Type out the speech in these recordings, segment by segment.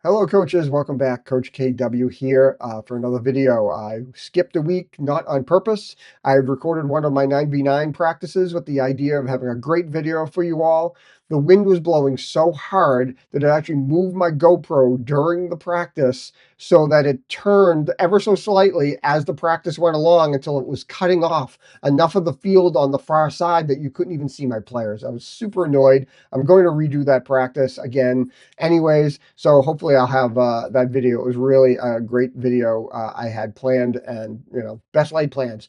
Hello, coaches. Welcome back. Coach KW here for another video. I skipped a week, not on purpose. I recorded one of my 9v9 practices with the idea of having a great video for you all. The wind was blowing so hard that it actually moved my GoPro during the practice so that it turned ever so slightly as the practice went along until it was cutting off enough of the field on the far side that you couldn't even see my players. I was super annoyed. I'm going to redo that practice again anyways. So hopefully I'll have that video. It was really a great video I had planned, and best laid plans.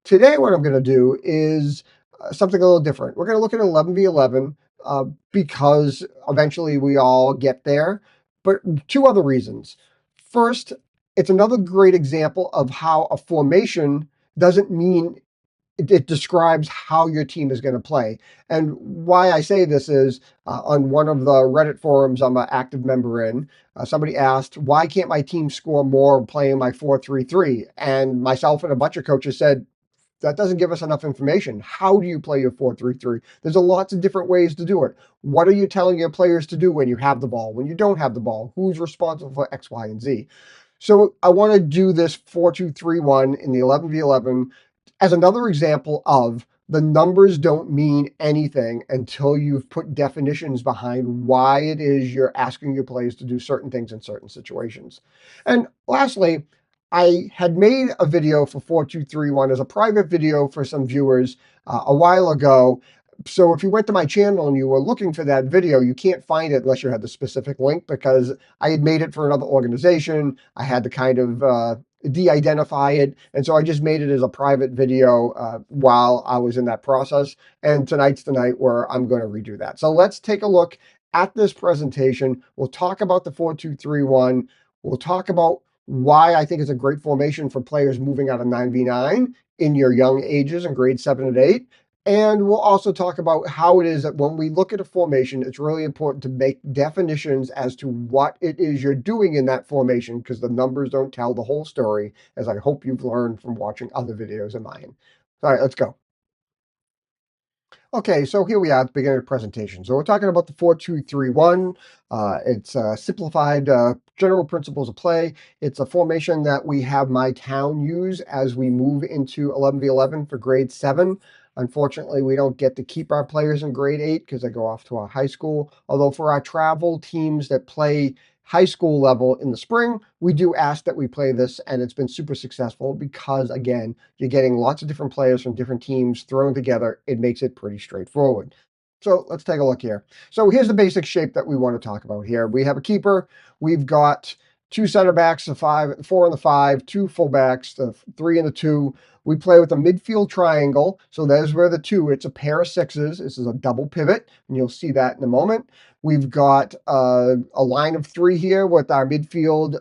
Today what I'm going to do is something a little different. We're going to look at 11v11 because eventually we all get there, but two other reasons. First, it's another great example of how a formation doesn't mean it describes how your team is going to play. And why I say this is on one of the Reddit forums I'm an active member in, somebody asked, why can't my team score more playing my 4-3-3? And myself and a bunch of coaches said, that doesn't give us enough information. How do you play your 4-3-3? There's a lots of different ways to do it. What are you telling your players to do when you have the ball? When you don't have the ball? Who's responsible for X, Y, and Z? So I want to do this 4-2-3-1 in the 11v11 as another example of the numbers don't mean anything until you've put definitions behind why it is you're asking your players to do certain things in certain situations. And lastly, I had made a video for 4231 as a private video for some viewers a while ago. So if you went to my channel and you were looking for that video, you can't find it unless you had the specific link, because I had made it for another organization. I had to kind of de-identify it, and so I just made it as a private video while I was in that process. And tonight's the night where I'm going to redo that. So let's take a look at this presentation. We'll talk about the 4-2-3-1. We'll talk about why I think it's a great formation for players moving out of 9v9 in your young ages in grade 7 and 8. And we'll also talk about how it is that when we look at a formation, it's really important to make definitions as to what it is you're doing in that formation, because the numbers don't tell the whole story, as I hope you've learned from watching other videos of mine. All right, let's go. Okay, so here we are at the beginning of the presentation. So we're talking about the 4-2-3-1. It's simplified general principles of play. It's a formation that we have my town use as we move into 11v11 for grade 7. Unfortunately, we don't get to keep our players in grade 8 because they go off to our high school. Although for our travel teams that play high school level in the spring, we do ask that we play this, and it's been super successful because, again, you're getting lots of different players from different teams thrown together. It makes it pretty straightforward. So let's take a look here. So here's the basic shape that we want to talk about here. We have a keeper. We've got two center backs, the 4 and the 5, two fullbacks, the 3 and the 2. We play with a midfield triangle. So there's where the 2, it's a pair of 6s. This is a double pivot, and you'll see that in a moment. We've got a line of 3 here with our midfield.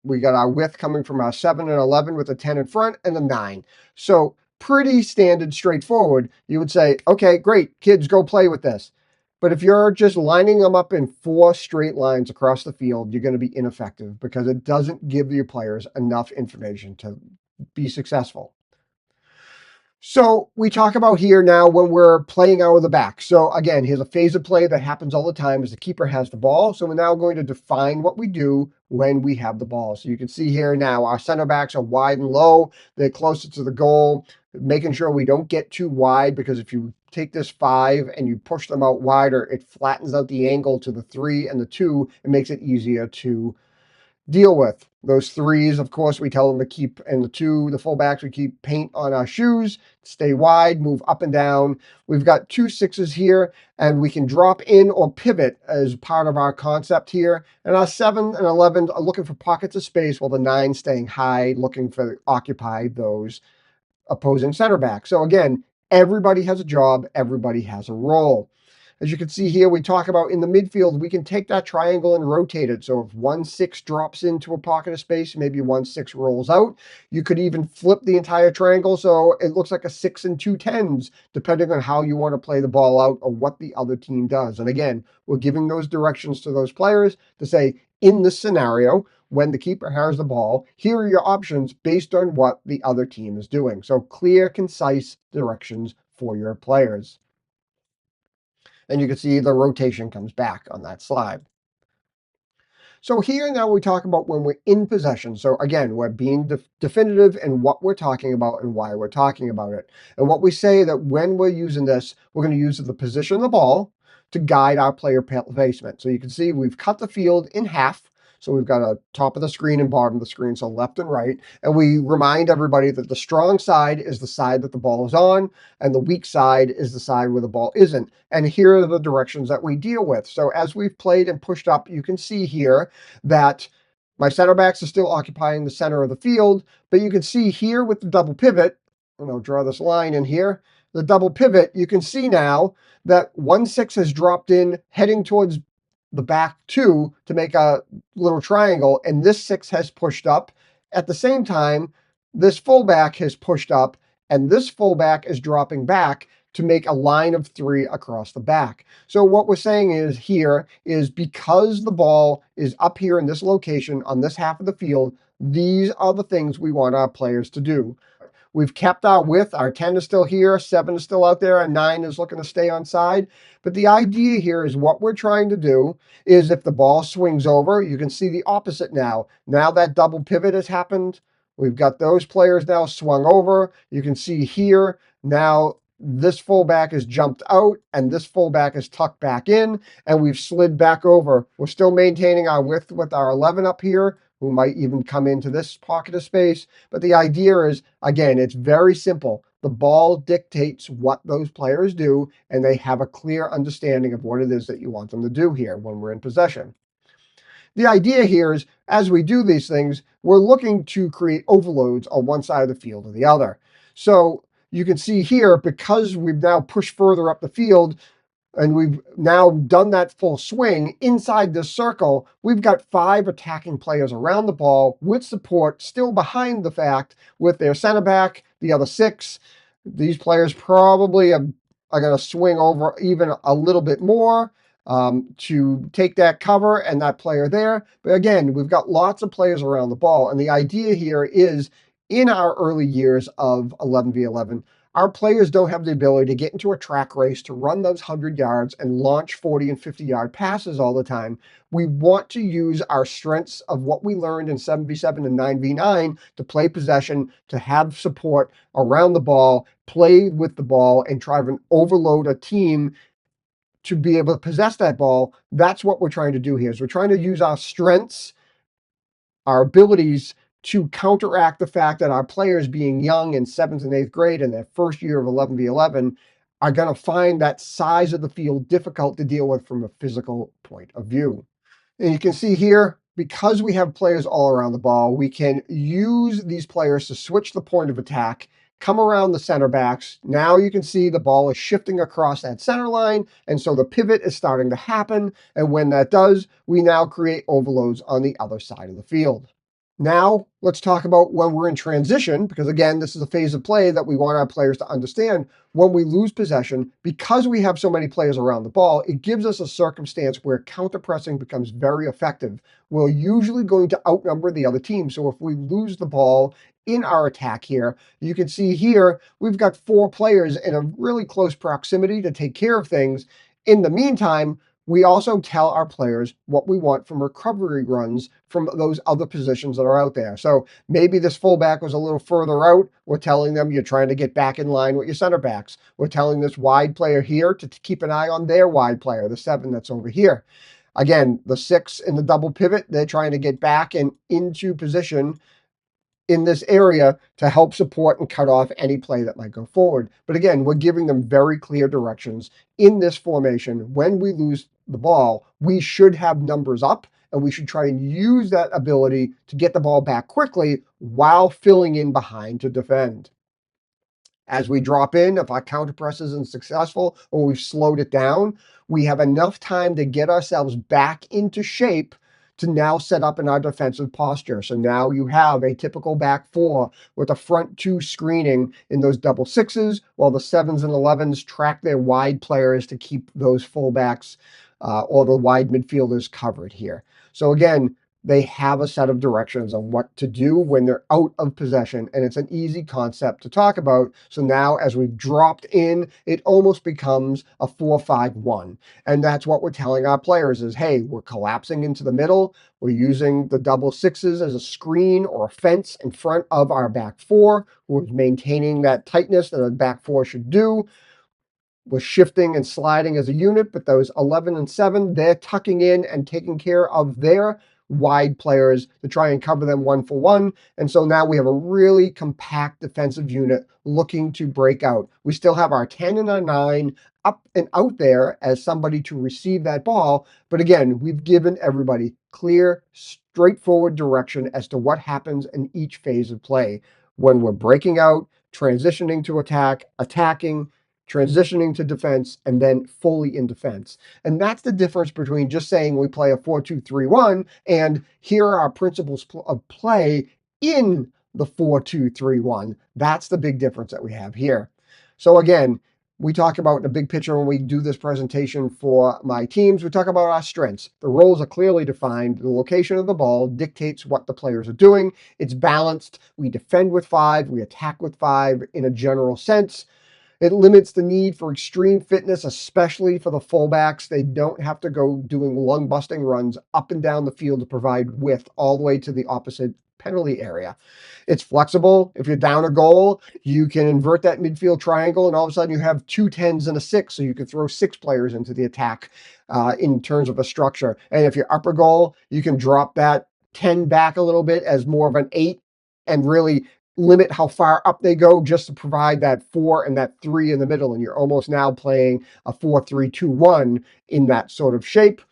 We got our width coming from our 7 and 11 with a 10 in front and a 9. So pretty standard, straightforward. You would say, okay, great, kids, go play with this. But if you're just lining them up in 4 straight lines across the field, you're going to be ineffective because it doesn't give your players enough information to be successful. So we talk about here now when we're playing out of the back. So again, here's a phase of play that happens all the time as the keeper has the ball. So we're now going to define what we do when we have the ball. So you can see here now our center backs are wide and low. They're closer to the goal, making sure we don't get too wide, because if you take this 5 and you push them out wider, it flattens out the angle to the 3 and the 2. It makes it easier to deal with. Those 3s, of course, we tell them to keep, and the 2, the fullbacks, we keep paint on our shoes, stay wide, move up and down. We've got 2 6s here, and we can drop in or pivot as part of our concept here. And our 7 and 11 are looking for pockets of space, while the 9 staying high, looking for occupy those opposing center back. So again, everybody has a job, everybody has a role. As you can see here, we talk about in the midfield, we can take that triangle and rotate it. So if 1-6 drops into a pocket of space, maybe 1-6 rolls out. You could even flip the entire triangle so it looks like a 6 and 2 10s, depending on how you want to play the ball out or what the other team does. And again, we're giving those directions to those players to say, in this scenario, when the keeper has the ball, here are your options based on what the other team is doing. So clear, concise directions for your players. And you can see the rotation comes back on that slide. So here now we talk about when we're in possession. So again, we're being definitive in what we're talking about and why we're talking about it. And what we say that when we're using this, we're going to use the position of the ball to guide our player placement. So you can see we've cut the field in half. So we've got a top of the screen and bottom of the screen, so left and right. And we remind everybody that the strong side is the side that the ball is on, and the weak side is the side where the ball isn't. And here are the directions that we deal with. So as we've played and pushed up, you can see here that my center backs are still occupying the center of the field, but you can see here with the double pivot, and I'll draw this line in here, the double pivot, you can see now that 1-6 has dropped in heading towards the back two to make a little triangle, and this 6 has pushed up. At the same time, this fullback has pushed up, and this fullback is dropping back to make a line of 3 across the back. So what we're saying is here is because the ball is up here in this location on this half of the field, these are the things we want our players to do. We've kept our width. Our 10 is still here, 7 is still out there, and 9 is looking to stay on side. But the idea here is what we're trying to do is if the ball swings over, you can see the opposite now. Now that double pivot has happened. We've got those players now swung over. You can see here now this fullback is jumped out and this fullback is tucked back in, and we've slid back over. We're still maintaining our width with our 11 up here, who might even come into this pocket of space. But the idea is, again, it's very simple. The ball dictates what those players do, and they have a clear understanding of what it is that you want them to do here when we're in possession. The idea here is, as we do these things, we're looking to create overloads on one side of the field or the other. So you can see here, because we've now pushed further up the field, and we've now done that full swing inside this circle, we've got 5 attacking players around the ball with support still behind the fact with their center back, the other 6. These players probably are going to swing over even a little bit more to take that cover and that player there. But again, we've got lots of players around the ball. And the idea here is in our early years of 11v11, our players don't have the ability to get into a track race, to run those 100 yards and launch 40 and 50-yard passes all the time. We want to use our strengths of what we learned in 7v7 and 9v9 to play possession, to have support around the ball, play with the ball, and try to overload a team to be able to possess that ball. That's what we're trying to do here. Is we're trying to use our strengths, our abilities to counteract the fact that our players, being young in 7th and 8th grade in their first year of 11v11, are going to find that size of the field difficult to deal with from a physical point of view. And you can see here, because we have players all around the ball, we can use these players to switch the point of attack, come around the center backs. Now you can see the ball is shifting across that center line, and so the pivot is starting to happen. And when that does, we now create overloads on the other side of the field. Now, let's talk about when we're in transition, because again, this is a phase of play that we want our players to understand. When we lose possession, because we have so many players around the ball, it gives us a circumstance where counter-pressing becomes very effective. We're usually going to outnumber the other team. So if we lose the ball in our attack here, you can see here, we've got 4 players in a really close proximity to take care of things. In the meantime, we also tell our players what we want from recovery runs from those other positions that are out there. So maybe this fullback was a little further out. We're telling them you're trying to get back in line with your center backs. We're telling this wide player here to keep an eye on their wide player, the 7 that's over here. Again, the 6 in the double pivot, they're trying to get back and into position in this area to help support and cut off any play that might go forward. But again, we're giving them very clear directions in this formation. When we lose the ball, we should have numbers up, and we should try and use that ability to get the ball back quickly while filling in behind to defend. As we drop in, if our counter press isn't successful or we've slowed it down, we have enough time to get ourselves back into shape to now set up in our defensive posture. So now you have a typical back 4 with a front 2 screening in those double 6s, while the 7s and 11s track their wide players to keep those fullbacks or the wide midfielders covered here. So again, they have a set of directions on what to do when they're out of possession, and it's an easy concept to talk about. So now, as we've dropped in, it almost becomes a 4-5-1, and that's what we're telling our players is, hey, we're collapsing into the middle. We're using the double sixes as a screen or a fence in front of our back four. We're maintaining that tightness that a back four should do. Was shifting and sliding as a unit, but those 11 and 7, they're tucking in and taking care of their wide players to try and cover them 1-for-1. And so now we have a really compact defensive unit looking to break out. We still have our 10 and our 9 up and out there as somebody to receive that ball. But again, we've given everybody clear, straightforward direction as to what happens in each phase of play when we're breaking out, transitioning to attack, attacking, transitioning to defense, and then fully in defense. And that's the difference between just saying we play a 4-2-3-1 and here are our principles of play in the 4-2-3-1. That's the big difference that we have here. So again, we talk about in the big picture when we do this presentation for my teams, we talk about our strengths. The roles are clearly defined. The location of the ball dictates what the players are doing. It's balanced. We defend with 5, we attack with 5 in a general sense. It limits the need for extreme fitness, especially for the fullbacks. They don't have to go doing lung busting runs up and down the field to provide width all the way to the opposite penalty area. It's flexible. If you're down a goal, you can invert that midfield triangle, and all of a sudden you have 2 10s and a 6, so you can throw 6 players into the attack in terms of a structure. And if you're up a goal, you can drop that 10 back a little bit as more of an 8 and really limit how far up they go just to provide that 4 and that 3 in the middle. And you're almost now playing a 4-3-2-1 in that sort of shape.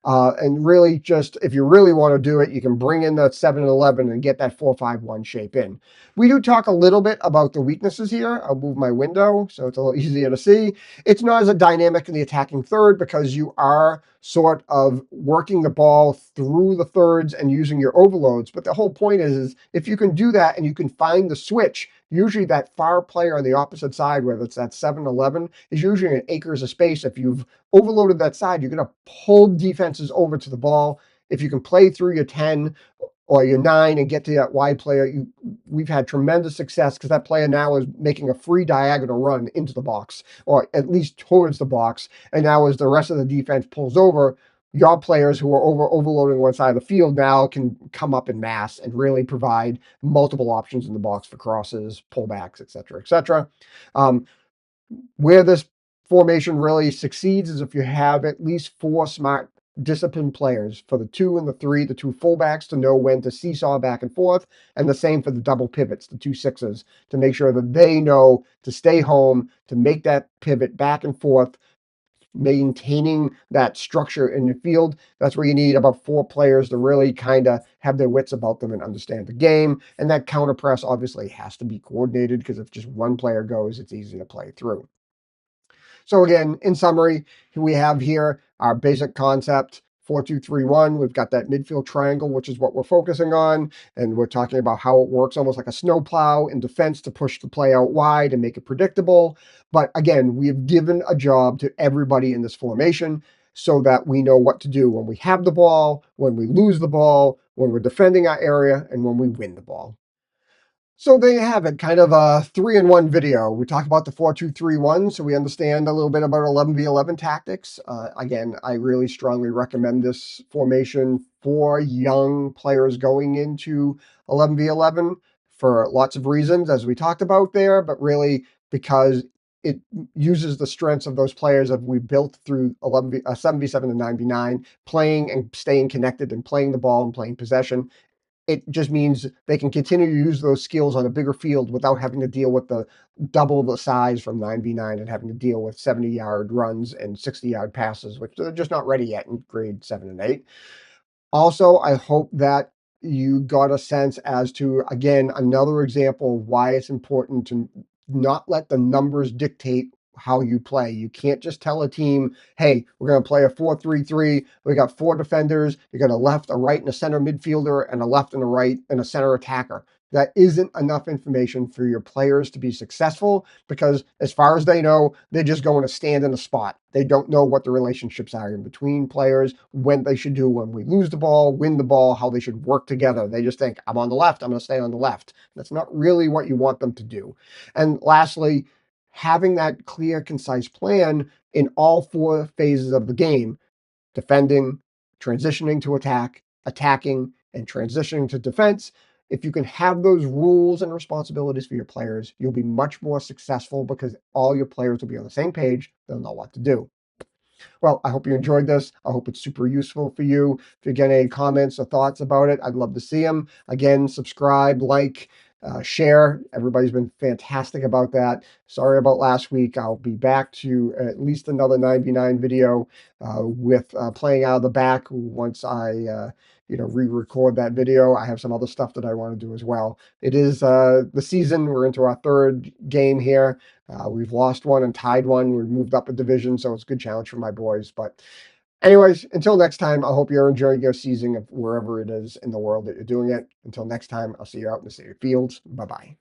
And really just, if you really want to do it, you can bring in the 7 and 11 and get that 4-5-1 shape in. We do talk a little bit about the weaknesses here. I'll move my window so it's a little easier to see. It's not as a dynamic in the attacking third because you are sort of working the ball through the thirds and using your overloads. But the whole point is if you can do that and you can find the switch, usually that far player on the opposite side, whether it's that 7-11, is usually an acres of space. If you've overloaded that side, you're going to pull defenses over to the ball. If you can play through your 10 or your 9 and get to that wide player, we've had tremendous success because that player now is making a free diagonal run into the box or at least towards the box. And now as the rest of the defense pulls over, your players who are overloading one side of the field now can come up in mass and really provide multiple options in the box for crosses, pullbacks, et cetera, et cetera. Where this formation really succeeds is if you have at least 4 smart, disciplined players for the 2 and the 3, the 2 fullbacks to know when to seesaw back and forth, and the same for the double pivots, the 2 sixes, to make sure that they know to stay home, to make that pivot back and forth, maintaining that structure in the field. That's where you need about 4 players to really kind of have their wits about them and understand the game. And that counter press obviously has to be coordinated because if just one player goes, it's easy to play through. So again, in summary, we have here our basic concept, 4-2-3-1. We've got that midfield triangle, which is what we're focusing on. And we're talking about how it works almost like a snowplow in defense to push the play out wide and make it predictable. But again, we have given a job to everybody in this formation so that we know what to do when we have the ball, when we lose the ball, when we're defending our area, and when we win the ball. So there you have it, kind of a 3-in-1 video. We talk about the 4-2-3-1, so we understand a little bit about 11v11 tactics. Again, I really strongly recommend this formation for young players going into 11v11 for lots of reasons, as we talked about there, but really because it uses the strengths of those players that we built through 7v7 and 9v9, playing and staying connected and playing the ball and playing possession. It just means they can continue to use those skills on a bigger field without having to deal with the double the size from 9v9 and having to deal with 70-yard runs and 60-yard passes, which they're just not ready yet in grade 7 and 8. Also, I hope that you got a sense as to, again, another example of why it's important to not let the numbers dictate how you play. You can't just tell a team, hey, we're going to play a 4-3-3. We got 4 defenders. You got a left, a right, and a center midfielder, and a left and a right and a center attacker. that isn't enough information for your players to be successful, because as far as they know, they're just going to stand in a spot. They don't know what the relationships are in between players, when they should do when we lose the ball, win the ball, how they should work together. They just think, I'm on the left, I'm going to stay on the left. That's not really what you want them to do. And lastly, having that clear, concise plan in all four phases of the game: defending, transitioning to attack, attacking, and transitioning to defense. If you can have those rules and responsibilities for your players, you'll be much more successful, because all your players will be on the same page. They'll know what to do. Well, I hope you enjoyed this. I hope it's super useful for you. If you get any comments or thoughts about it, I'd love to see them. Again, subscribe, like, share. Everybody's been fantastic about that. Sorry about last week. I'll be back to at least another 99 video with playing out of the back once I re-record that video. I have some other stuff that I want to do as well. It is the season. We're into our third game here. We've lost one and tied one. We've moved up a division, so it's a good challenge for my boys. But anyways, until next time, I hope you're enjoying your season of wherever it is in the world that you're doing it. Until next time, I'll see you out in the city fields. Bye-bye.